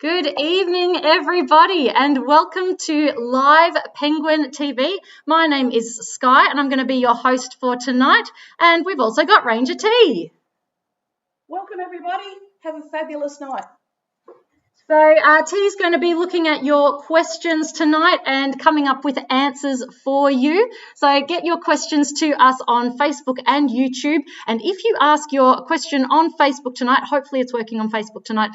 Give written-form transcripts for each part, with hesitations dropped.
Good evening, everybody, and welcome to Live Penguin TV. My name is Sky, and I'm going to be your host for tonight. And we've also got Ranger T. Welcome, everybody. Have a fabulous night. So T's going to be looking at your questions tonight and coming up with answers for you. So get your questions to us on Facebook and YouTube. And if you ask your question on Facebook tonight, hopefully it's working on Facebook tonight,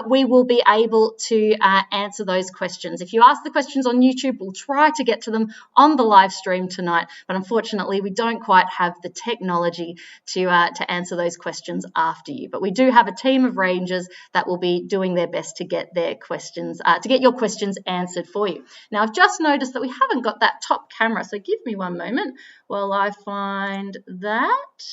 we will be able to answer those questions. If you ask the questions on YouTube, we'll try to get to them on the live stream tonight. But unfortunately, we don't quite have the technology to answer those questions after you. But we do have a team of Rangers that will be doing their best to get their questions, to get your questions answered for you. Now, I've just noticed that we haven't got that top camera, so give me one moment while I find that.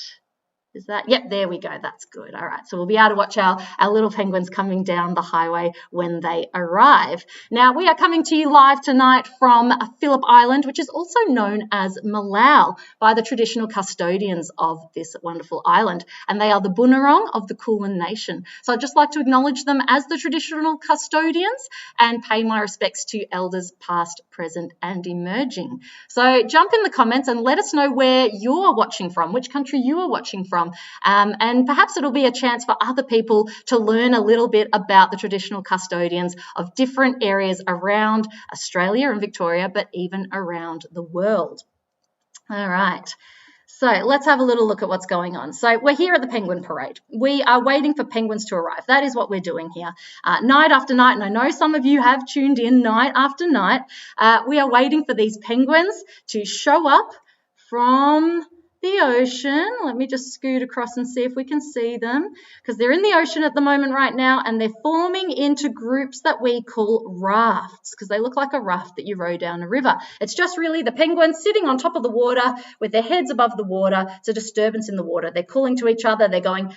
Is that? Yep, there we go. That's good. All right. So we'll be able to watch our little penguins coming down the highway when they arrive. Now, we are coming to you live tonight from Phillip Island, which is also known as Malau by the traditional custodians of this wonderful island. And they are the Bunurong of the Kulin Nation. So I'd just like to acknowledge them as the traditional custodians and pay my respects to elders past, present, and emerging. So jump in the comments and let us know where you're watching from, which country you are watching from. And perhaps it'll be a chance for other people to learn a little bit about the traditional custodians of different areas around Australia and Victoria, but even around the world. All right. So let's have a little look at what's going on. So we're here at the Penguin Parade. We are waiting for penguins to arrive. That is what we're doing here. Night after night, and I know some of you have tuned in night after night, we are waiting for these penguins to show up from the ocean. Let me just scoot across and see if we can see them, because they're in the ocean at the moment right now, and they're forming into groups that we call rafts, because they look like a raft that you row down a river. It's just really the penguins sitting on top of the water with their heads above the water. It's a disturbance in the water. They're calling to each other. They're going,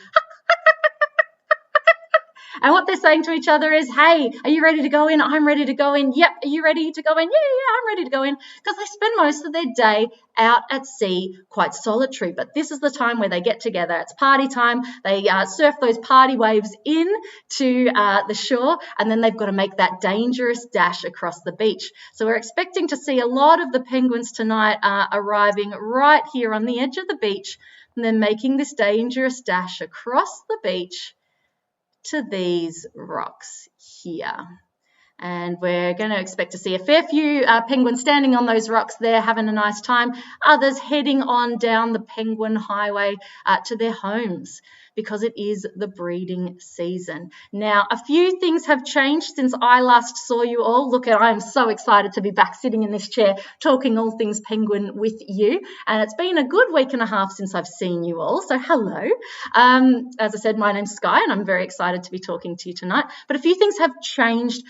and what they're saying to each other is, hey, are you ready to go in? I'm ready to go in. Yep. Are you ready to go in? Yeah, I'm ready to go in. Because they spend most of their day out at sea, quite solitary. But this is the time where they get together. It's party time. They surf those party waves in to the shore, and then they've got to make that dangerous dash across the beach. So we're expecting to see a lot of the penguins tonight arriving right here on the edge of the beach, and then making this dangerous dash across the beach to these rocks here. And we're going to expect to see a fair few penguins standing on those rocks there, having a nice time. Others heading on down the Penguin Highway to their homes, because it is the breeding season. Now, a few things have changed since I last saw you all. Look, I am so excited to be back sitting in this chair talking all things penguin with you. And it's been a good week and a half since I've seen you all. So hello. As I said, my name's Sky, and I'm very excited to be talking to you tonight. But a few things have changed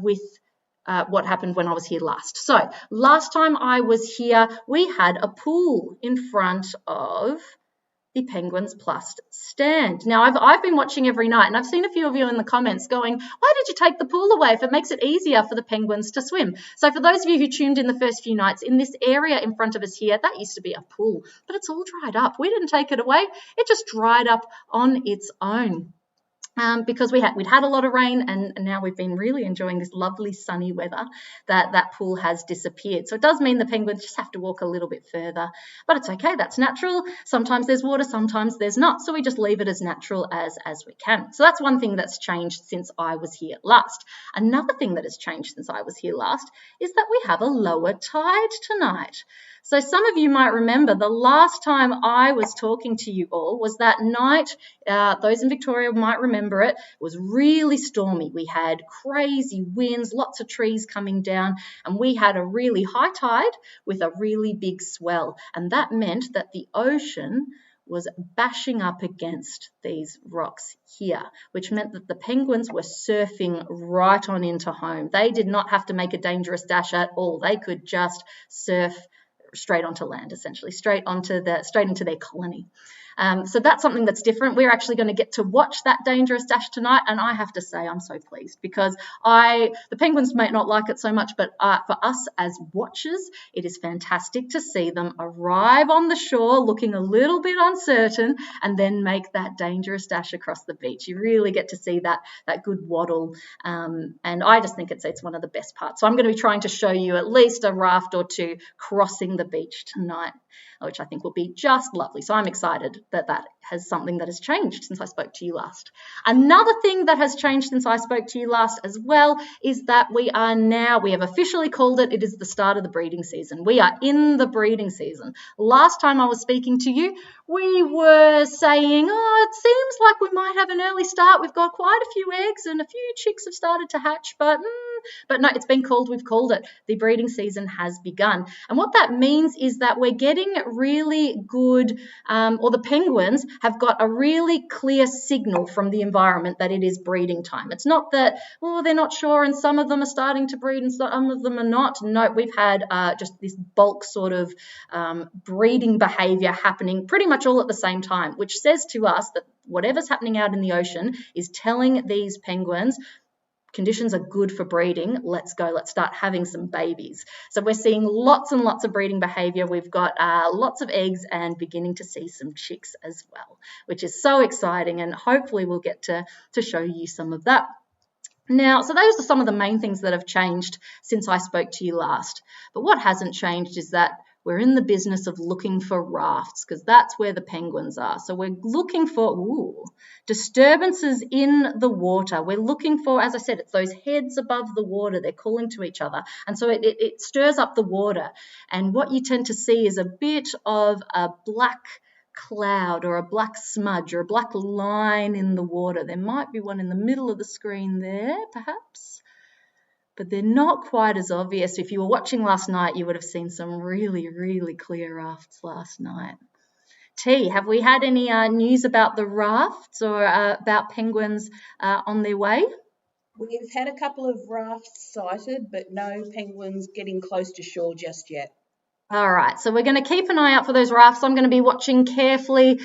with what happened when I was here last. So last time I was here, we had a pool in front of the Penguins Plus stand. Now, I've been watching every night, and I've seen a few of you in the comments going, why did you take the pool away if it makes it easier for the penguins to swim? So for those of you who tuned in the first few nights, in this area in front of us here, that used to be a pool, but it's all dried up. We didn't take it away. It just dried up on its own. Because we'd had a lot of rain, and now we've been really enjoying this lovely sunny weather, that pool has disappeared. So it does mean the penguins just have to walk a little bit further, but it's okay. That's natural. Sometimes there's water, sometimes there's not. So we just leave it as natural as we can. So that's one thing that's changed since I was here last. Another thing that has changed since I was here last is that we have a lower tide tonight. So some of you might remember the last time I was talking to you all was that night. Those in Victoria might remember it. It was really stormy. We had crazy winds, lots of trees coming down, and we had a really high tide with a really big swell. And that meant that the ocean was bashing up against these rocks here, which meant that the penguins were surfing right on into home. They did not have to make a dangerous dash at all. They could just surf straight onto land, essentially, straight into their colony. So that's something that's different. We're actually going to get to watch that dangerous dash tonight, and I have to say I'm so pleased because the penguins may not like it so much, but for us as watchers, it is fantastic to see them arrive on the shore looking a little bit uncertain and then make that dangerous dash across the beach. You really get to see that good waddle, and I just think it's one of the best parts. So I'm going to be trying to show you at least a raft or two crossing the beach tonight, which I think will be just lovely. So I'm excited that has something that has changed since I spoke to you last. Another thing that has changed since I spoke to you last as well is that we have officially called it is the start of the breeding season. We are in the breeding season. Last time I was speaking to you, we were saying, it seems like we might have an early start. We've got quite a few eggs and a few chicks have started to hatch, but no, it's been called. We've called it. The breeding season has begun. And what that means is that we're getting really good, or the penguins have got a really clear signal from the environment that it is breeding time. It's not that, they're not sure and some of them are starting to breed and some of them are not. No, we've had just this bulk sort of breeding behavior happening pretty much all at the same time, which says to us that whatever's happening out in the ocean is telling these penguins conditions are good for breeding. Let's go. Let's start having some babies. So we're seeing lots and lots of breeding behavior. We've got lots of eggs and beginning to see some chicks as well, which is so exciting. And hopefully we'll get to show you some of that. Now, so those are some of the main things that have changed since I spoke to you last. But what hasn't changed is that we're in the business of looking for rafts because that's where the penguins are. So we're looking for disturbances in the water. We're looking for, as I said, it's those heads above the water. They're calling to each other. And so it stirs up the water. And what you tend to see is a bit of a black cloud or a black smudge or a black line in the water. There might be one in the middle of the screen there, perhaps. But they're not quite as obvious. If you were watching last night, you would have seen some really, really clear rafts last night. T, have we had any news about the rafts or about penguins on their way? We've had a couple of rafts sighted, but no penguins getting close to shore just yet. All right, so we're going to keep an eye out for those rafts. I'm going to be watching carefully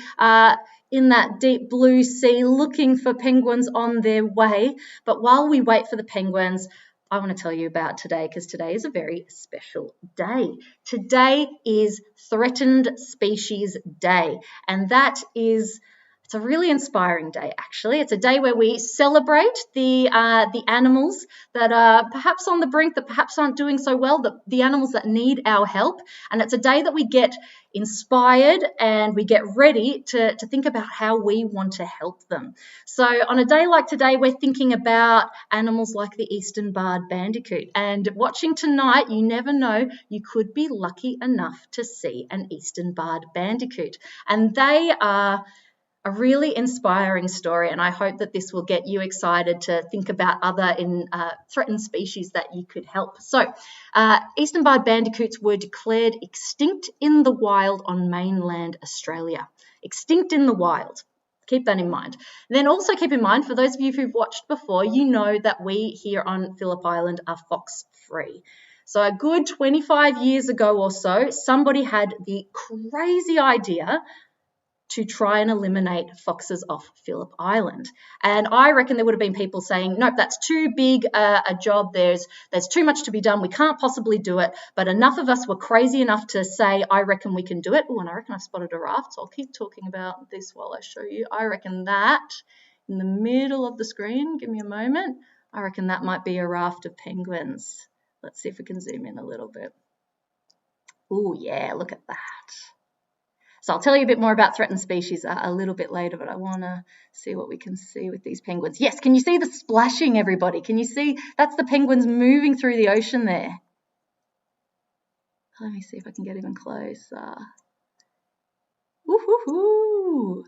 in that deep blue sea, looking for penguins on their way. But while we wait for the penguins, I want to tell you about today because today is a very special day. Today is Threatened Species Day, and it's a really inspiring day, actually. It's a day where we celebrate the animals that are perhaps on the brink, that perhaps aren't doing so well, the animals that need our help. And it's a day that we get inspired and we get ready to think about how we want to help them. So on a day like today, we're thinking about animals like the eastern barred bandicoot. And watching tonight, you never know, you could be lucky enough to see an eastern barred bandicoot. And they are a really inspiring story, and I hope that this will get you excited to think about other threatened species that you could help. So, eastern barred bandicoots were declared extinct in the wild on mainland Australia. Extinct in the wild. Keep that in mind. Then also keep in mind, for those of you who've watched before, you know that we here on Phillip Island are fox-free. So a good 25 years ago or so, somebody had the crazy idea to try and eliminate foxes off Phillip Island. And I reckon there would have been people saying, nope, that's too big a job. There's too much to be done. We can't possibly do it. But enough of us were crazy enough to say, I reckon we can do it. Oh, and I reckon I've spotted a raft. So I'll keep talking about this while I show you. I reckon that in the middle of the screen, give me a moment, I reckon that might be a raft of penguins. Let's see if we can zoom in a little bit. Oh, yeah, look at that. So I'll tell you a bit more about threatened species a little bit later, but I want to see what we can see with these penguins. Yes, can you see the splashing, everybody? Can you see? That's the penguins moving through the ocean there. Let me see if I can get even closer. Woo-hoo-hoo.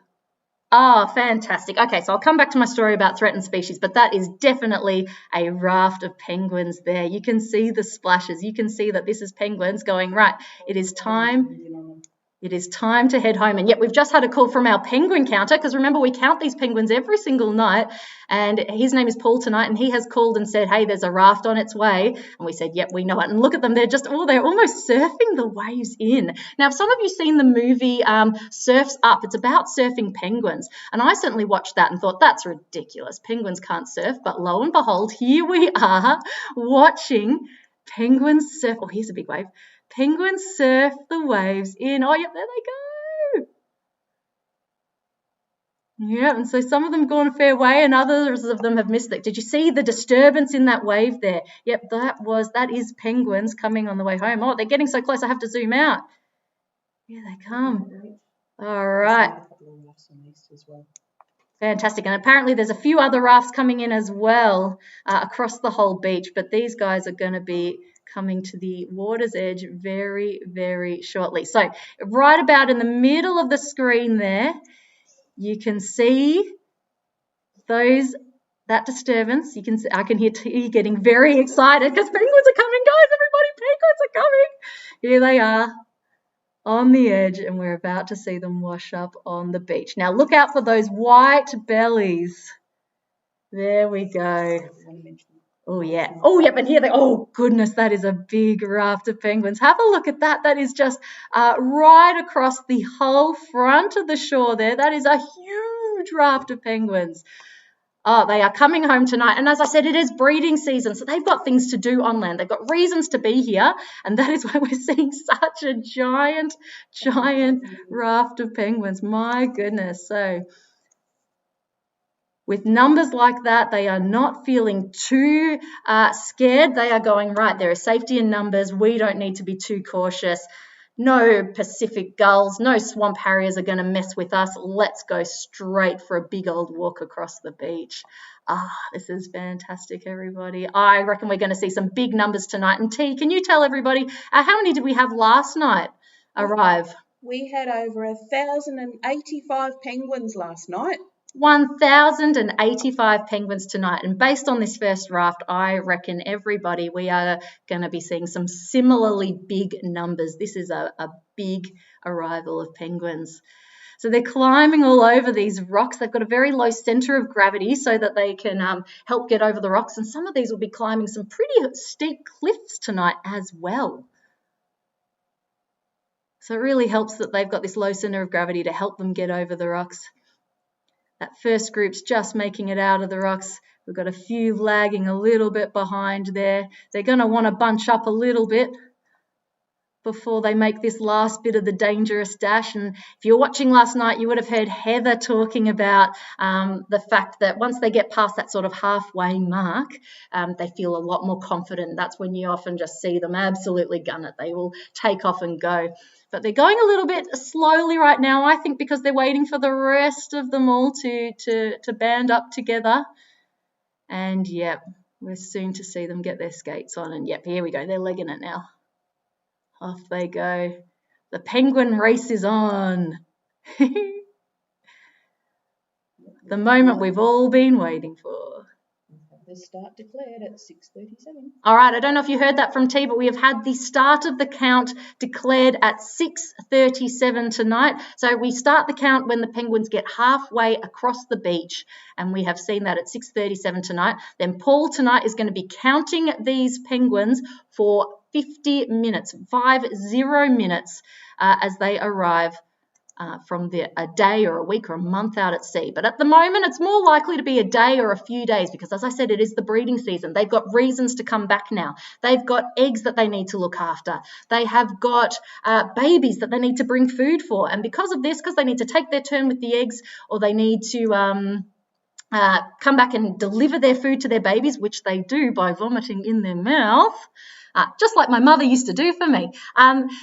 Oh, fantastic. Okay, so I'll come back to my story about threatened species, but that is definitely a raft of penguins there. You can see the splashes. You can see that this is penguins going, right, it is time. It is time to head home. And yet we've just had a call from our penguin counter, because remember, we count these penguins every single night, and his name is Paul tonight, and he has called and said, hey, there's a raft on its way. And we said, yep, we know it. And look at them. They're just, they're almost surfing the waves in. Now, if some of you seen the movie Surf's Up, it's about surfing penguins. And I certainly watched that and thought, that's ridiculous. Penguins can't surf. But lo and behold, here we are watching penguins surf. Oh, here's a big wave. Penguins surf the waves in. Oh, yep, there they go. Yeah, and so some of them have gone a fair way and others of them have missed it. Did you see the disturbance in that wave there? Yep, that is penguins coming on the way home. Oh, they're getting so close I have to zoom out. Here they come. All right. Fantastic. And apparently there's a few other rafts coming in as well across the whole beach, but these guys are going to be coming to the water's edge very, very shortly. So right about in the middle of the screen there, you can see that disturbance. You can see, I can hear T getting very excited because penguins are coming, guys. Everybody, penguins are coming. Here they are on the edge, and we're about to see them wash up on the beach. Now look out for those white bellies. There we go. Oh, yeah. Oh, yeah, but here they, oh, goodness, that is a big raft of penguins. Have a look at that. That is just right across the whole front of the shore there. That is a huge raft of penguins. Oh, they are coming home tonight. And as I said, it is breeding season, so they've got things to do on land. They've got reasons to be here, and that is why we're seeing such a giant raft of penguins. My goodness. So with numbers like that, they are not feeling too scared. They are going, right, there is safety in numbers. We don't need to be too cautious. No Pacific gulls, no swamp harriers are going to mess with us. Let's go straight for a big old walk across the beach. This is fantastic, everybody. I reckon we're going to see some big numbers tonight. And T, can you tell everybody, how many did we have last night arrive? We had over 1,085 penguins last night. 1,085 penguins tonight, and based on this first raft, I reckon everybody, we are going to be seeing some similarly big numbers. This is a big arrival of penguins. So they're climbing all over these rocks. They've got a very low center of gravity so that they can help get over the rocks, and some of these will be climbing some pretty steep cliffs tonight as well. So it really helps that they've got this low center of gravity to help them get over the rocks. That first group's just making it out of the rocks. We've got a few lagging a little bit behind there. They're going to want to bunch up a little bit before they make this last bit of the dangerous dash. And if you were watching last night, you would have heard Heather talking about the fact that once they get past that sort of halfway mark, they feel a lot more confident. That's when you often just see them absolutely gun it. They will take off and go. But they're going a little bit slowly right now, I think, because they're waiting for the rest of them all to band up together. And, yep, we're soon to see them get their skates on. And, yep, here we go. They're legging it now. Off they go. The penguin race is on. The moment we've all been waiting for. The start declared at 6:37. All right, I don't know if you heard that from T, but we have had the start of the count declared at 6:37 tonight. So we start the count when the penguins get halfway across the beach, and we have seen that at 6:37 tonight. Then Paul tonight is going to be counting these penguins for 50 minutes, 50 minutes, as they arrive from a day or a week or a month out at sea. But at the moment, it's more likely to be a day or a few days because, as I said, it is the breeding season. They've got reasons to come back now. They've got eggs that they need to look after. They have got babies that they need to bring food for. And because of this, because they need to take their turn with the eggs, or they need to come back and deliver their food to their babies, which they do by vomiting in their mouth, just like my mother used to do for me.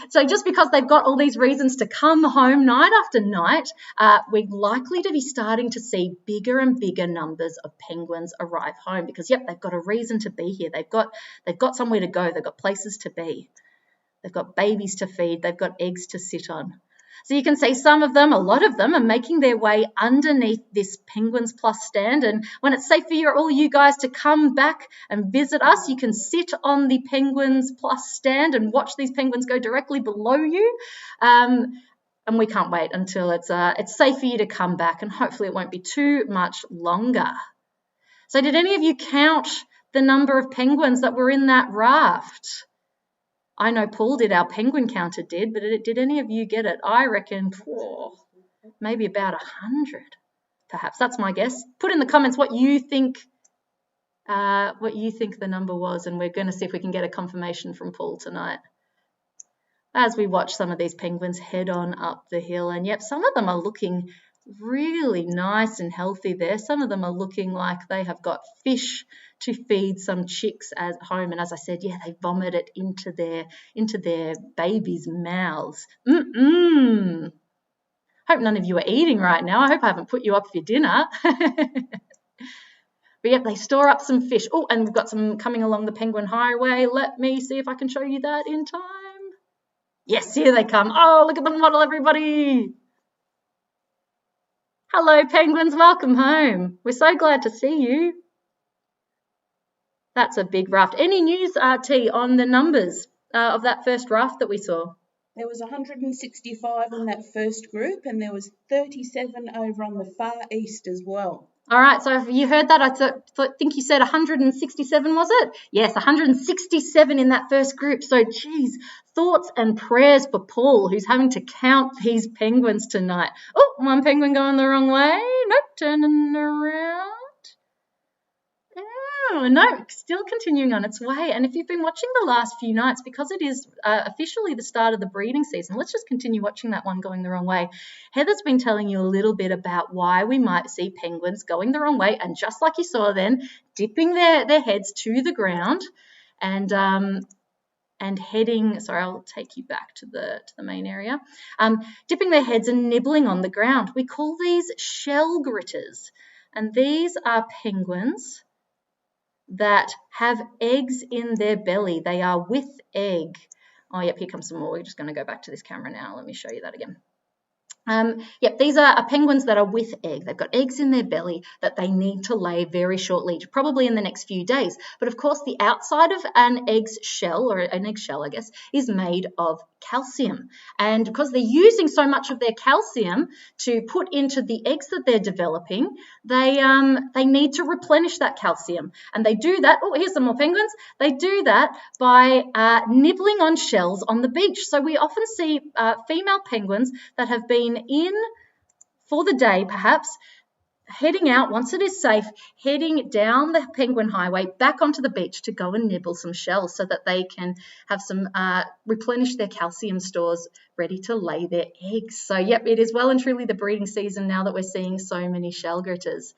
So just because they've got all these reasons to come home night after night, we're likely to be starting to see bigger and bigger numbers of penguins arrive home because, yep, they've got a reason to be here. They've got somewhere to go. They've got places to be. They've got babies to feed. They've got eggs to sit on. So you can see some of them, a lot of them, are making their way underneath this Penguins Plus stand. And when it's safe for all you guys to come back and visit us, you can sit on the Penguins Plus stand and watch these penguins go directly below you. And we can't wait until it's safe for you to come back, and hopefully it won't be too much longer. So did any of you count the number of penguins that were in that raft? I know Paul did, our penguin counter did, but did any of you get it? I reckon maybe about 100, perhaps. That's my guess. Put in the comments what you think the number was, and we're going to see if we can get a confirmation from Paul tonight as we watch some of these penguins head on up the hill. And yep, some of them are looking really nice and healthy there. Some of them are looking like they have got fish to feed some chicks at home, and as I said, yeah, they vomit it into their babies' mouths. Hope none of you are eating right now. I hope I haven't put you up for your dinner. But yep, they store up some fish. Oh, and we've got some coming along the Penguin Highway. Let me see if I can show you that in time. Yes, here they come. Oh, look at the model, everybody. Hello, penguins. Welcome home. We're so glad to see you. That's a big raft. Any news, T, on the numbers of that first raft that we saw? There was 165 in that first group, and there was 37 over on the far east as well. All right, so if you heard that, I think you said 167, was it? Yes, 167 in that first group. So, geez, thoughts and prayers for Paul, who's having to count these penguins tonight. Oh, one penguin going the wrong way. Nope, turning around. Oh, no, still continuing on its way. And if you've been watching the last few nights, because it is officially the start of the breeding season, let's just continue watching that one going the wrong way. Heather's been telling you a little bit about why we might see penguins going the wrong way, and just like you saw then, dipping their heads to the ground and heading, sorry, I'll take you back to the main area, dipping their heads and nibbling on the ground. We call these shell gritters, and these are penguins that have eggs in their belly. They are with egg. Oh, yep, here comes some more. We're just going to go back to this camera now. Let me show you that again. Yep, these are penguins that are with egg. They've got eggs in their belly that they need to lay very shortly, probably in the next few days. But of course, the outside of an egg's shell, or an eggshell, I guess, is made of calcium. And because they're using so much of their calcium to put into the eggs that they're developing, they need to replenish that calcium. And they do that, oh, here's some more penguins. They do that by nibbling on shells on the beach. So we often see female penguins that have been in for the day, perhaps, heading out once it is safe, heading down the Penguin Highway back onto the beach to go and nibble some shells so that they can have some replenish their calcium stores ready to lay their eggs. So yep, it is well and truly the breeding season now that we're seeing so many shell gritters.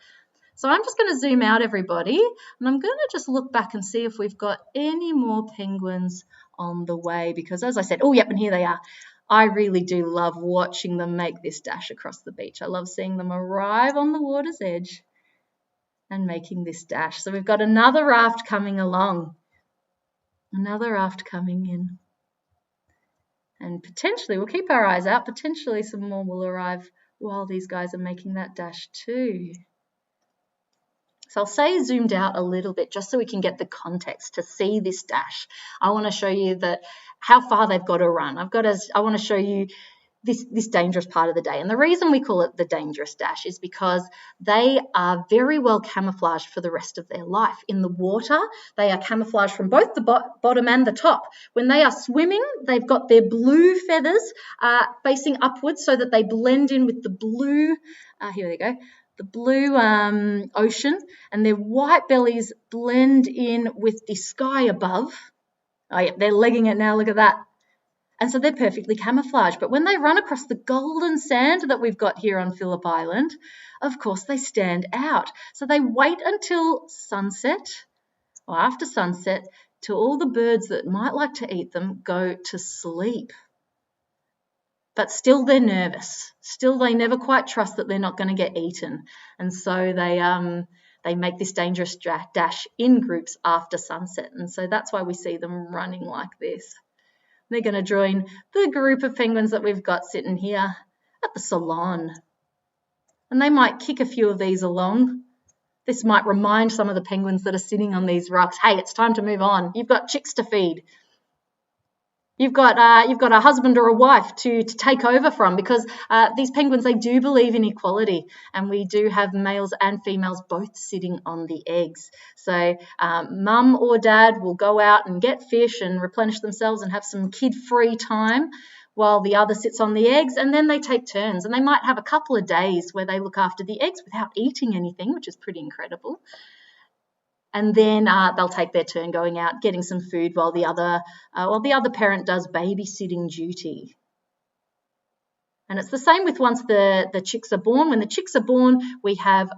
So I'm just going to zoom out, everybody, and I'm going to just look back and see if we've got any more penguins on the way, because as I said, oh yep, and here they are. I really do love watching them make this dash across the beach. I love seeing them arrive on the water's edge and making this dash. So we've got another raft coming along, another raft coming in. And potentially, we'll keep our eyes out, potentially some more will arrive while these guys are making that dash too. So I'll say zoomed out a little bit just so we can get the context to see this dash. I want to show you how far they've got to run. I want to show you this dangerous part of the day. And the reason we call it the dangerous dash is because they are very well camouflaged for the rest of their life. In the water, they are camouflaged from both the bottom and the top. When they are swimming, they've got their blue feathers facing upwards so that they blend in with the blue, here they go, the blue ocean, and their white bellies blend in with the sky above. Oh yeah, they're legging it now, look at that. And so they're perfectly camouflaged. But when they run across the golden sand that we've got here on Phillip Island, of course they stand out. So they wait until sunset, or after sunset, till all the birds that might like to eat them go to sleep. But still they're nervous. Still they never quite trust that they're not going to get eaten. And so they make this dangerous dash in groups after sunset. And so that's why we see them running like this. They're going to join the group of penguins that we've got sitting here at the salon. And they might kick a few of these along. This might remind some of the penguins that are sitting on these rocks, hey, it's time to move on. You've got chicks to feed. you've got a husband or a wife to take over from, because these penguins, they do believe in equality, and we do have males and females both sitting on the eggs. So mum or dad will go out and get fish and replenish themselves and have some kid-free time while the other sits on the eggs, and then they take turns, and they might have a couple of days where they look after the eggs without eating anything, which is pretty incredible. And then they'll take their turn going out, getting some food while the other parent does babysitting duty. And it's the same with once the chicks are born. When the chicks are born, we have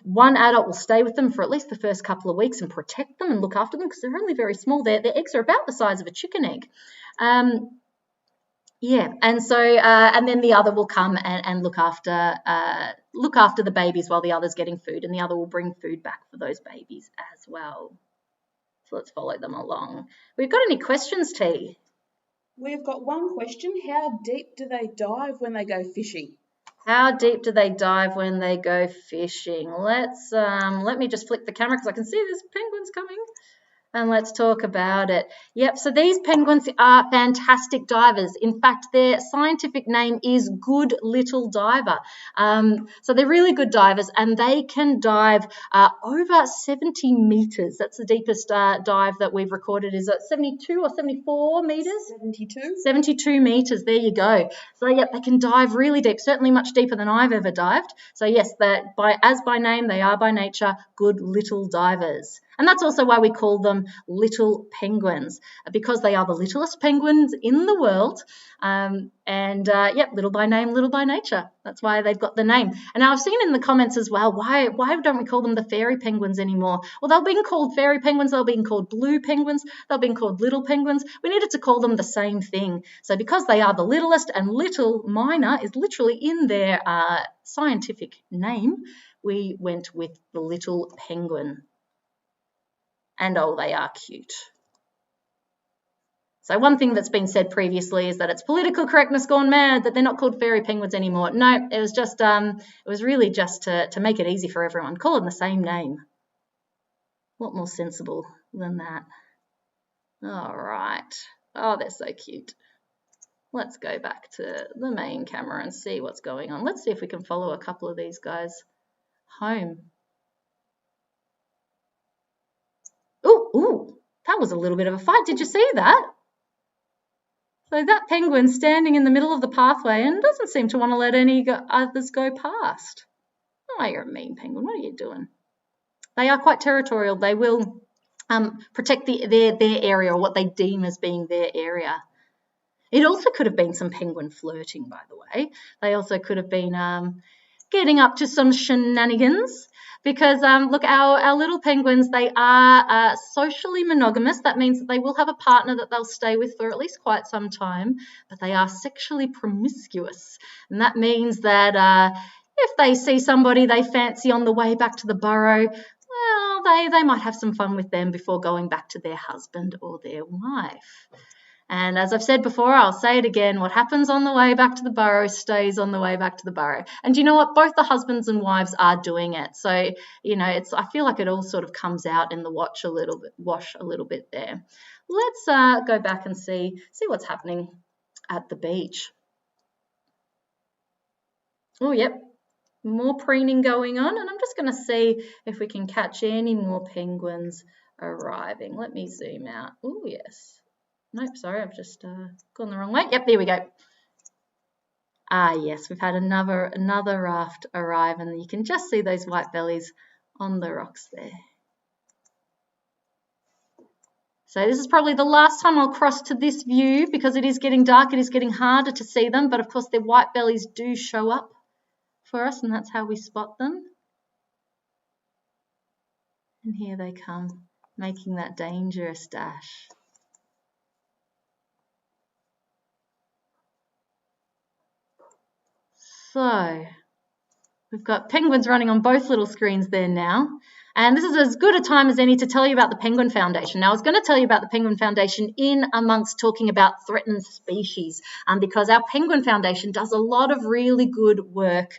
one adult will stay with them for at least the first couple of weeks and protect them and look after them, because they're only very small. Their eggs are about the size of a chicken egg. Yeah, and so and then the other will come and look after the babies while the other's getting food, and the other will bring food back for those babies as well. So let's follow them along. We've got any questions, T? We've got one question. How deep do they dive when they go fishing? How deep do they dive when they go fishing? Let me just flick the camera because I can see there's penguins coming. And let's talk about it. Yep, so these penguins are fantastic divers. In fact, their scientific name is good little diver. So they're really good divers, and they can dive over 70 metres. That's the deepest dive that we've recorded. Is it 72 or 74 metres? 72. 72 metres, there you go. So, yep, they can dive really deep, certainly much deeper than I've ever dived. So, yes, as by name, they are by nature good little divers. And that's also why we call them little penguins, because they are the littlest penguins in the world. Little by name, little by nature. That's why they've got the name. And now I've seen in the comments as well, why don't we call them the fairy penguins anymore? Well, they've been called fairy penguins, they've been called blue penguins, they've been called little penguins. We needed to call them the same thing. So because they are the littlest, and little minor is literally in their scientific name, we went with the little penguin. And oh, they are cute. So one thing that's been said previously is that it's political correctness gone mad, that they're not called fairy penguins anymore. No, it was just it was really just to make it easy for everyone. Call them the same name. What more sensible than that? All right. Oh, they're so cute. Let's go back to the main camera and see what's going on. Let's see if we can follow a couple of these guys home. Ooh, that was a little bit of a fight. Did you see that? So that penguin's standing in the middle of the pathway and doesn't seem to want to let any others go past. Oh, you're a mean penguin. What are you doing? They are quite territorial. They will protect their area, or what they deem as being their area. It also could have been some penguin flirting, by the way. They also could have been getting up to some shenanigans. Because, look, our little penguins, they are socially monogamous. That means that they will have a partner that they'll stay with for at least quite some time, but they are sexually promiscuous. And that means that if they see somebody they fancy on the way back to the burrow, well, they might have some fun with them before going back to their husband or their wife. And as I've said before, I'll say it again, what happens on the way back to the burrow stays on the way back to the burrow. And you know what? Both the husbands and wives are doing it. So, I feel like it all sort of comes out in the wash a little bit there. Let's go back and see what's happening at the beach. Oh, yep. More preening going on. And I'm just going to see if we can catch any more penguins arriving. Let me zoom out. Oh, yes. Nope, sorry, I've just gone the wrong way. Yep, there we go. Yes, we've had another raft arrive, and you can just see those white bellies on the rocks there. So this is probably the last time I'll cross to this view, because it is getting dark, it is getting harder to see them, but of course their white bellies do show up for us, and that's how we spot them. And here they come, making that dangerous dash. So we've got penguins running on both little screens there now. And this is as good a time as any to tell you about the Penguin Foundation. Now, I was going to tell you about the Penguin Foundation in amongst talking about threatened species, because our Penguin Foundation does a lot of really good work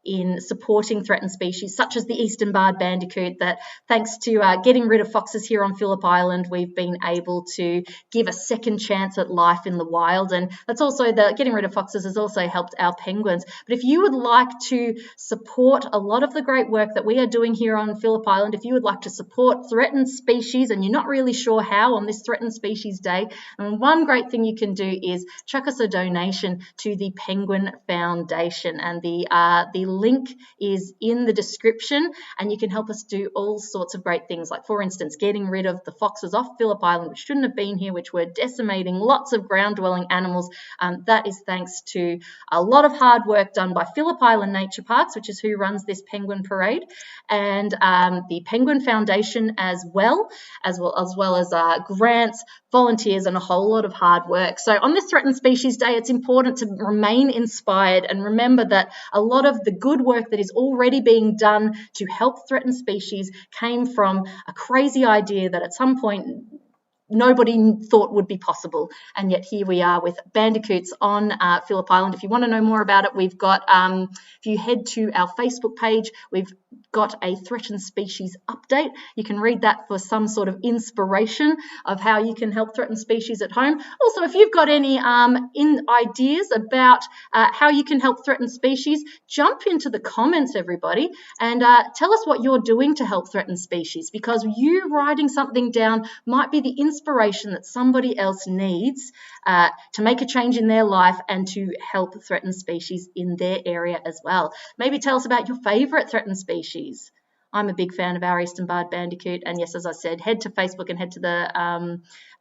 in supporting threatened species such as the eastern barred bandicoot, that thanks to getting rid of foxes here on Phillip Island, we've been able to give a second chance at life in the wild. And that's also getting rid of foxes has also helped our penguins. But if you would like to support a lot of the great work that we are doing here on Phillip Island, if you would like to support threatened species and you're not really sure how on this Threatened Species Day, and one great thing you can do is chuck us a donation to the Penguin Foundation, and the link is in the description, and you can help us do all sorts of great things, like for instance getting rid of the foxes off Phillip Island, which shouldn't have been here, which were decimating lots of ground-dwelling animals. That is thanks to a lot of hard work done by Phillip Island Nature Parks, which is who runs this penguin parade, and the Penguin Foundation as well as grants, volunteers, and a whole lot of hard work. So on this Threatened Species Day, it's important to remain inspired and remember that a lot of the good work that is already being done to help threatened species came from a crazy idea that at some point nobody thought would be possible, and yet here we are with bandicoots on Phillip Island. If you want to know more about it, we've got, if you head to our Facebook page, we've got a threatened species update. You can read that for some sort of inspiration of how you can help threatened species at home. Also, if you've got any ideas about how you can help threatened species, jump into the comments, everybody, and tell us what you're doing to help threatened species, because you writing something down might be the inspiration that somebody else needs to make a change in their life and to help threatened species in their area as well. Maybe tell us about your favourite threatened species. I'm a big fan of our eastern barred bandicoot, and yes, as I said, head to Facebook and head to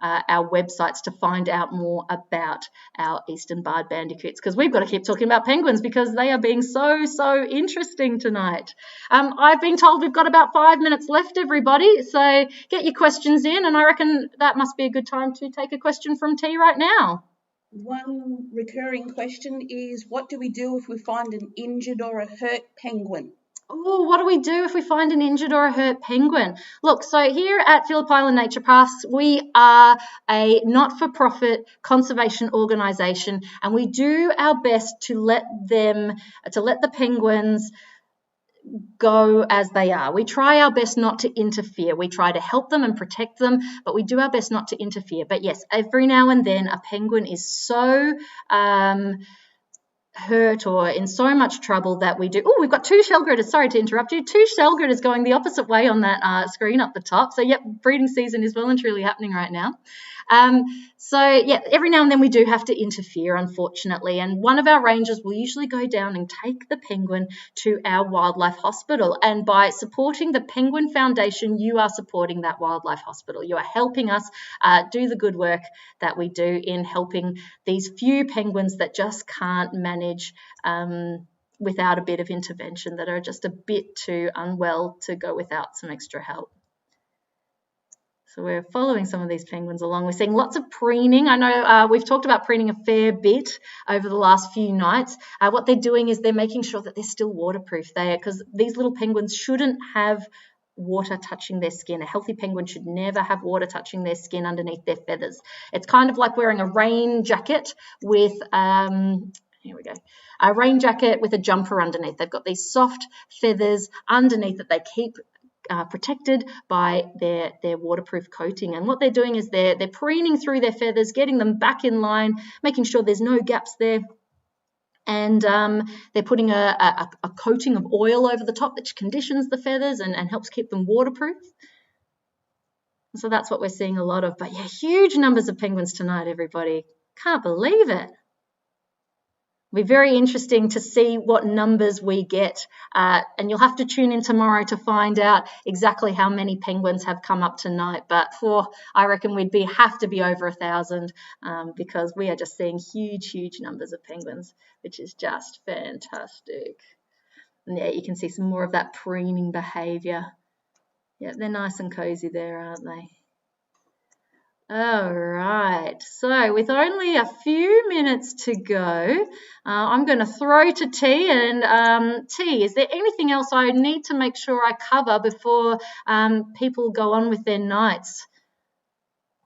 our websites to find out more about our eastern barred bandicoots, because we've got to keep talking about penguins because they are being so interesting tonight. I've been told we've got about 5 minutes left, everybody, so get your questions in, and I reckon that must be a good time to take a question from T right now. One recurring question is, what do we do if we find an injured or a hurt penguin? Oh, what do we do if we find an injured or a hurt penguin? Look, so here at Phillip Island Nature Parks, we are a not-for-profit conservation organisation, and we do our best to let the penguins go as they are. We try our best not to interfere. We try to help them and protect them, but we do our best not to interfere. But yes, every now and then a penguin is so hurt or in so much trouble that we do. Oh, we've got two shell gritters. Sorry to interrupt you. Two shell gritters going the opposite way on that screen up the top. So, yep, breeding season is well and truly happening right now. So, yeah, every now and then we do have to interfere, unfortunately, and one of our rangers will usually go down and take the penguin to our wildlife hospital, and by supporting the Penguin Foundation, you are supporting that wildlife hospital. You are helping us do the good work that we do in helping these few penguins that just can't manage without a bit of intervention, that are just a bit too unwell to go without some extra help. So we're following some of these penguins along. We're seeing lots of preening. I know we've talked about preening a fair bit over the last few nights. What they're doing is they're making sure that they're still waterproof, because these little penguins shouldn't have water touching their skin. A healthy penguin should never have water touching their skin underneath their feathers. It's kind of like wearing a rain jacket with here we go. A rain jacket with a jumper underneath. They've got these soft feathers underneath that they keep protected by their waterproof coating. And what they're doing is they're preening through their feathers, getting them back in line, making sure there's no gaps there. And they're putting a coating of oil over the top that conditions the feathers and helps keep them waterproof. So that's what we're seeing a lot of. But yeah, huge numbers of penguins tonight, everybody. Can't believe it. It'll be very interesting to see what numbers we get, and you'll have to tune in tomorrow to find out exactly how many penguins have come up tonight. But I reckon we'd have to be over 1,000 because we are just seeing huge numbers of penguins, which is just fantastic. And yeah, you can see some more of that preening behaviour. Yeah, they're nice and cozy there, aren't they? All right, so with only a few minutes to go, I'm going to throw to T. And T, is there anything else I need to make sure I cover before people go on with their nights?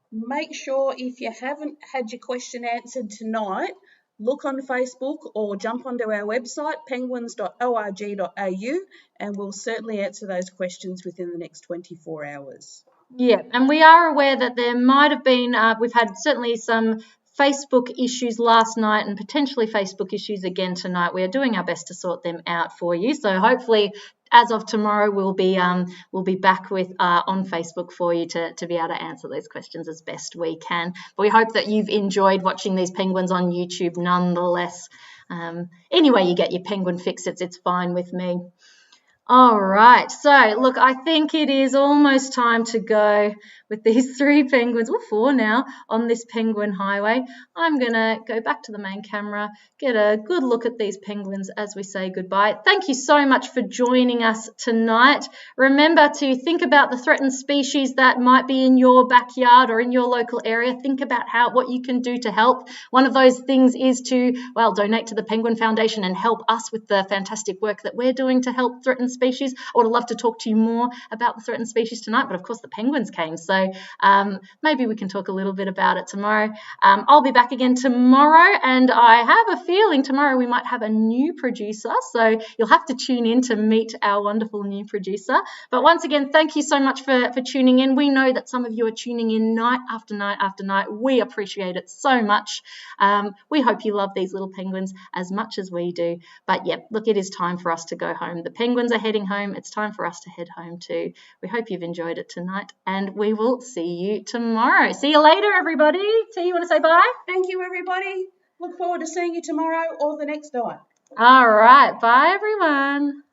Make sure if you haven't had your question answered tonight, look on Facebook or jump onto our website, penguins.org.au, and we'll certainly answer those questions within the next 24 hours. Yeah, and we are aware that there might have been, we've had certainly some Facebook issues last night and potentially Facebook issues again tonight. We are doing our best to sort them out for you. So hopefully, as of tomorrow, we'll be back with on Facebook for you to be able to answer those questions as best we can. But we hope that you've enjoyed watching these penguins on YouTube nonetheless. Anyway, you get your penguin fix, it's fine with me. All right, so look, I think it is almost time to go with these 3 penguins, or 4 now, on this penguin highway. I'm going to go back to the main camera, get a good look at these penguins as we say goodbye. Thank you so much for joining us tonight. Remember to think about the threatened species that might be in your backyard or in your local area. Think about what you can do to help. One of those things is to, well, donate to the Penguin Foundation and help us with the fantastic work that we're doing to help threatened species. I would love to talk to you more about the threatened species tonight, but of course the penguins came, so maybe we can talk a little bit about it tomorrow. I'll be back again tomorrow, and I have a feeling tomorrow we might have a new producer, so you'll have to tune in to meet our wonderful new producer. But once again, thank you so much for tuning in. We know that some of you are tuning in night after night after night. We appreciate it so much. We hope you love these little penguins as much as we do. But yep, look, it is time for us to go home. The penguins are heading home. It's time for us to head home too. We hope you've enjoyed it tonight, and we will see you tomorrow. See you later, everybody. T, you want to say bye? Thank you, everybody. Look forward to seeing you tomorrow or the next night. All right. Bye, everyone.